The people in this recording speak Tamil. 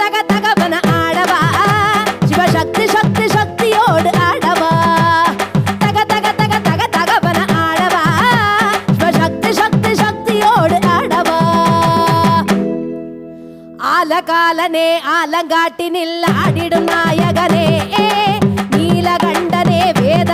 தக தகவன ஆடவா சிவசக்தி சக்தி சக்தியோடு ஆடவா தக தக தக தக தகவன ஆடவா சிவசக்தி சக்தி சக்தியோடு ஆடவா ஆலகாலனே ஆலங்காட்டினில் ஆடிடும் நாயகனே நீலகண்டனே வேத